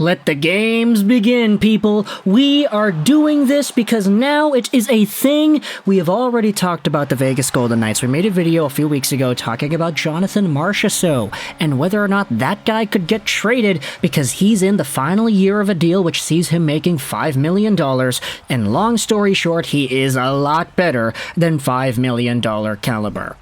Let the games begin, people. We are doing this because now it is a thing. We have already talked about the Vegas Golden Knights. We made a video a few weeks ago talking about Jonathan Marchessault and whether or not that guy could get traded because he's in the final year of a deal which sees him making $5 million. And long story short, he is a lot better than $5 million caliber.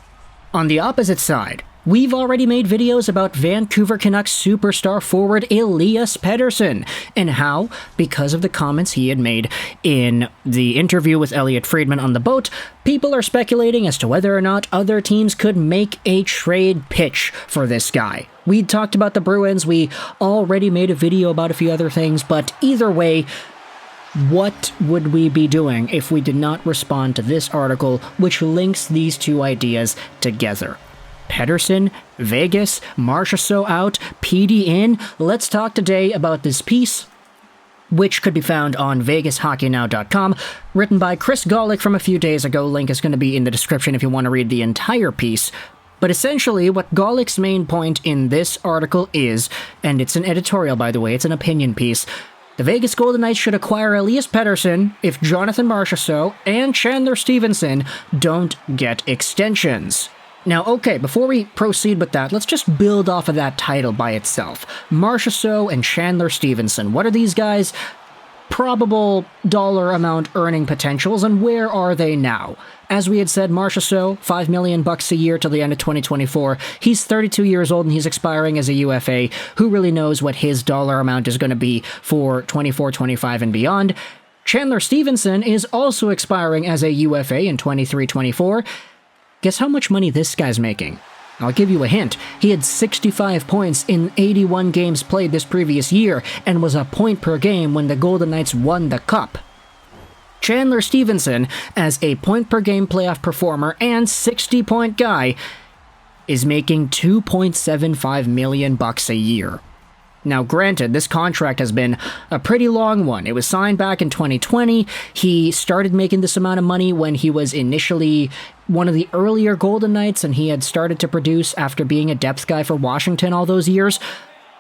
On the opposite side, we've already made videos about Vancouver Canucks superstar forward Elias Pettersson and how, because of the comments he had made in the interview with Elliotte Friedman on the boat, people are speculating as to whether or not other teams could make a trade pitch for this guy. We talked about the Bruins, we already made a video about a few other things, but either way, what would we be doing if we did not respond to this article which links these two ideas together? Pettersson, Vegas, Marchessault out, PD in. Let's talk today about this piece, which could be found on VegasHockeyNow.com, written by Chris Golick from a few days ago. Link is going to be in the description if you want to read the entire piece. But essentially, what Golick's main point in this article is, and it's an editorial by the way, it's an opinion piece, the Vegas Golden Knights should acquire Elias Pettersson if Jonathan Marchessault and Chandler Stevenson don't get extensions. Now, okay, before we proceed with that, let's just build off of that title by itself. Marchessault and Chandler Stevenson. What are these guys' probable dollar amount earning potentials, and where are they now? As we had said, Marchessault, $5 million a year till the end of 2024. He's 32 years old and he's expiring as a UFA. Who really knows what his dollar amount is going to be for 24-25 and beyond? Chandler Stevenson is also expiring as a UFA in 23-24. Guess how much money this guy's making? I'll give you a hint. He had 65 points in 81 games played this previous year and was a point per game when the Golden Knights won the Cup. Chandler Stevenson, as a point-per-game playoff performer and 60-point guy, is making $2.75 million a year. Now, granted, this contract has been a pretty long one. It was signed back in 2020. He started making this amount of money when he was initially one of the earlier Golden Knights, and he had started to produce after being a depth guy for Washington all those years.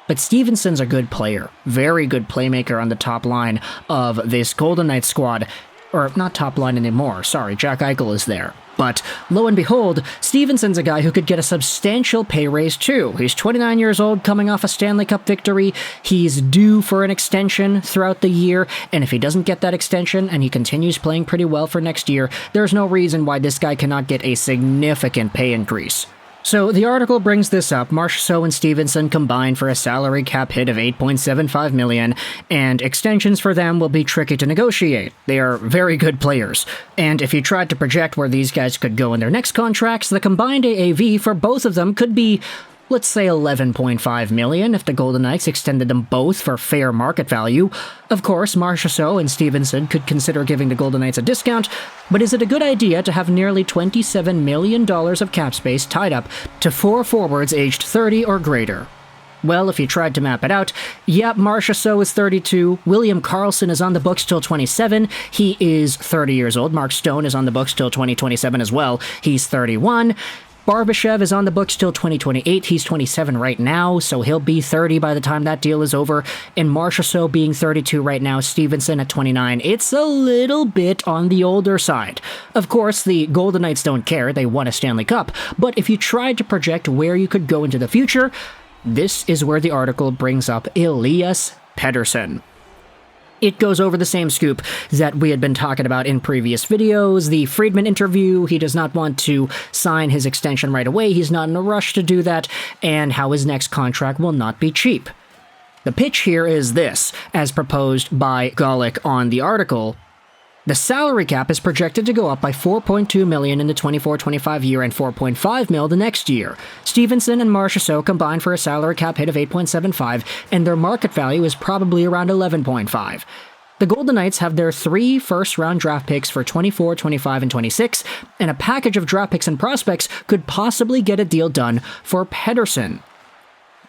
But Stevenson's a good player, very good playmaker on the top line of this Golden Knights squad. Or, not top line anymore, sorry, Jack Eichel is there. But, lo and behold, Stevenson's a guy who could get a substantial pay raise too. He's 29 years old, coming off a Stanley Cup victory. He's due for an extension throughout the year, and if he doesn't get that extension and he continues playing pretty well for next year, there's no reason why this guy cannot get a significant pay increase. So the article brings this up. Marchessault and Stevenson combined for a salary cap hit of $8.75 million, and extensions for them will be tricky to negotiate. They are very good players. And if you tried to project where these guys could go in their next contracts, the combined AAV for both of them could be, let's say, $11.5 million if the Golden Knights extended them both for fair market value. Of course, Marchessault and Stevenson could consider giving the Golden Knights a discount, but is it a good idea to have nearly $27 million of cap space tied up to 4 forwards aged 30 or greater? Well, if you tried to map it out, yeah, Marchessault is 32, William Carlsson is on the books till 27, he is 30 years old, Mark Stone is on the books till 2027 as well, he's 31, Barbashev is on the books till 2028. He's 27 right now, so he'll be 30 by the time that deal is over. And Marchessault being 32 right now, Stevenson at 29. It's a little bit on the older side. Of course, the Golden Knights don't care. They won a Stanley Cup. But if you tried to project where you could go into the future, this is where the article brings up Elias Pettersson. It goes over the same scoop that we had been talking about in previous videos. The Friedman interview, he does not want to sign his extension right away, he's not in a rush to do that, and how his next contract will not be cheap. The pitch here is this, as proposed by Golick on the article. The salary cap is projected to go up by $4.2 million in the 24-25 year and $4.5 million the next year. Stevenson and Marchessault combined for a salary cap hit of $8.75, and their market value is probably around $11.5. The Golden Knights have their 3 first-round draft picks for 24, 25, and 26, and a package of draft picks and prospects could possibly get a deal done for Pettersson.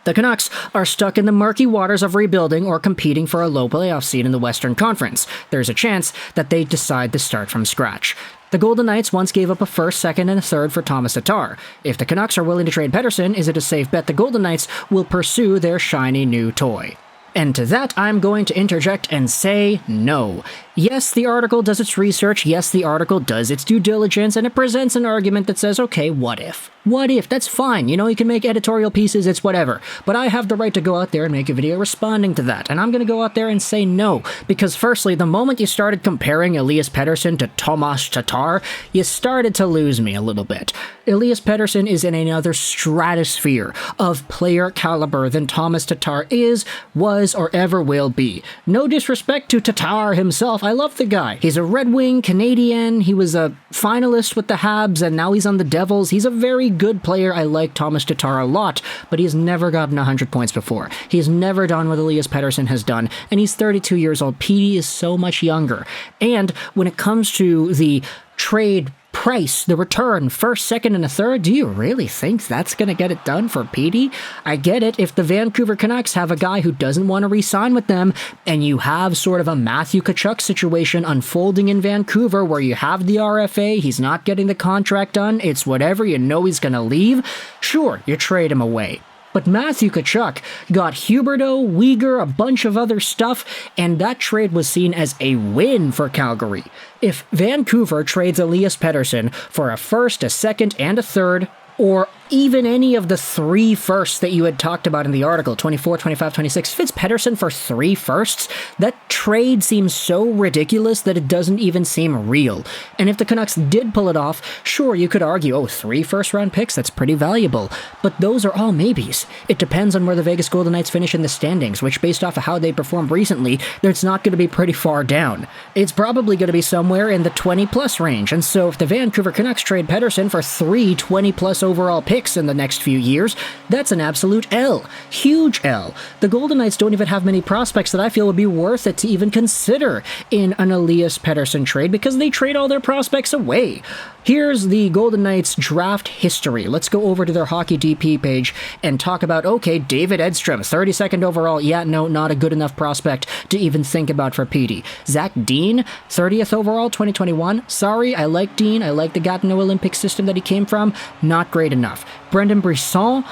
The Canucks are stuck in the murky waters of rebuilding or competing for a low playoff seed in the Western Conference. There's a chance that they decide to start from scratch. The Golden Knights once gave up a first, second, and a third for Thomas Tatar. If the Canucks are willing to trade Pettersson, is it a safe bet the Golden Knights will pursue their shiny new toy? And to that, I'm going to interject and say no. Yes, the article does its research, yes, the article does its due diligence, and it presents an argument that says, okay, what if? What if? That's fine, you know, you can make editorial pieces, it's whatever. But I have the right to go out there and make a video responding to that, and I'm gonna go out there and say no. Because firstly, the moment you started comparing Elias Pettersson to Tomas Tatar, you started to lose me a little bit. Elias Pettersson is in another stratosphere of player caliber than Tomas Tatar is, was, or ever will be. No disrespect to Tatar himself, I love the guy. He's a Red Wing Canadian, he was a finalist with the Habs, and now he's on the Devils. He's a very good player. I like Tomas Tatar a lot, but he's never gotten 100 points before. He's never done what Elias Pettersson has done, and he's 32 years old. Petey is so much younger. And when it comes to the trade price, the return, first, second, and a third, do you really think that's going to get it done for Petey? I get it if the Vancouver Canucks have a guy who doesn't want to re-sign with them, and you have sort of a Matthew Tkachuk situation unfolding in Vancouver where you have the RFA, he's not getting the contract done, it's whatever, you know he's going to leave, sure, you trade him away. But Matthew Tkachuk got Huberdeau, Weegar, a bunch of other stuff, and that trade was seen as a win for Calgary. If Vancouver trades Elias Pettersson for a first, a second, and a third, or even any of the 3 firsts that you had talked about in the article, 24, 25, 26, Fitz Pettersson for 3 firsts, that trade seems so ridiculous that it doesn't even seem real. And if the Canucks did pull it off, sure, you could argue, oh, 3 first-round picks, that's pretty valuable. But those are all maybes. It depends on where the Vegas Golden Knights finish in the standings, which based off of how they performed recently, it's not going to be pretty far down. It's probably going to be somewhere in the 20-plus range. And so if the Vancouver Canucks trade Pettersson for 3 20-plus overall picks in the next few years, that's an absolute L. Huge L. The Golden Knights don't even have many prospects that I feel would be worth it to even consider in an Elias Pettersson trade because they trade all their prospects away. Here's the Golden Knights draft history. Let's go over to their Hockey DP page and talk about, okay, David Edstrom, 32nd overall. Yeah, no, not a good enough prospect to even think about for Petey. Zach Dean, 30th overall, 2021. Sorry, I like Dean. I like the Gatineau Olympic system that he came from. Not great enough. Brendan Brisson,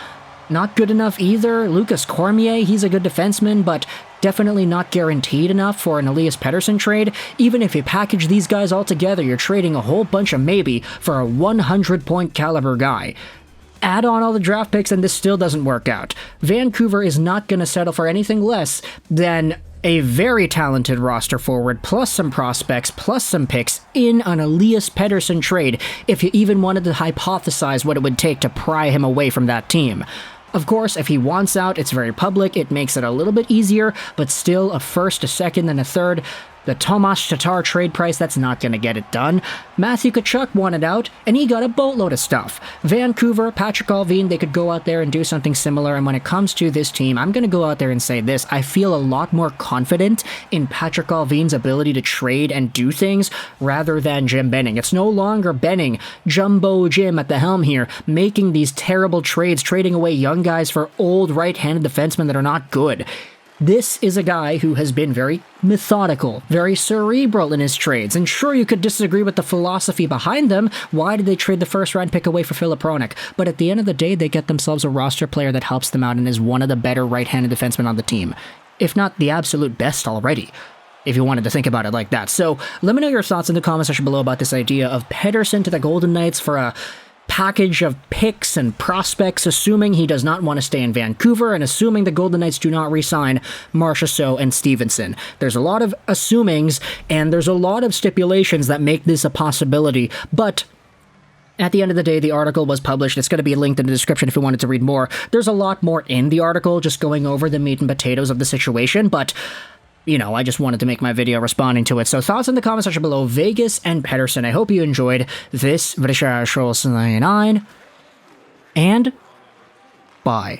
not good enough either. Lucas Cormier, he's a good defenseman, but definitely not guaranteed enough for an Elias Pettersson trade. Even if you package these guys all together, you're trading a whole bunch of maybe for a 100-point caliber guy. Add on all the draft picks and this still doesn't work out. Vancouver is not going to settle for anything less than a very talented roster forward, plus some prospects, plus some picks in an Elias Pettersson trade, if you even wanted to hypothesize what it would take to pry him away from that team. Of course, if he wants out, it's very public, it makes it a little bit easier, but still a first, a second, and a third. The Tomas Tatar trade price, that's not going to get it done. Matthew Tkachuk wanted out, and he got a boatload of stuff. Vancouver, Patrick Allvin, they could go out there and do something similar, and when it comes to this team, I'm going to go out there and say this. I feel a lot more confident in Patrick Allvin's ability to trade and do things rather than Jim Benning. It's no longer Benning, Jumbo Jim at the helm here, making these terrible trades, trading away young guys for old right-handed defensemen that are not good. This is a guy who has been very methodical, very cerebral in his trades, and sure, you could disagree with the philosophy behind them. Why did they trade the first-round pick away for Filip Hronek? But at the end of the day, they get themselves a roster player that helps them out and is one of the better right-handed defensemen on the team, if not the absolute best already, if you wanted to think about it like that. So let me know your thoughts in the comment section below about this idea of Pettersson to the Golden Knights for a package of picks and prospects, assuming he does not want to stay in Vancouver and assuming the Golden Knights do not re-sign Marchessault and Stevenson. There's a lot of assumings and there's a lot of stipulations that make this a possibility, but at the end of the day, the article was published. It's going to be linked in the description if you wanted to read more. There's a lot more in the article, just going over the meat and potatoes of the situation, but you know, I just wanted to make my video responding to it. So thoughts in the comment section below, Vegas and Pettersson. I hope you enjoyed this video, and bye.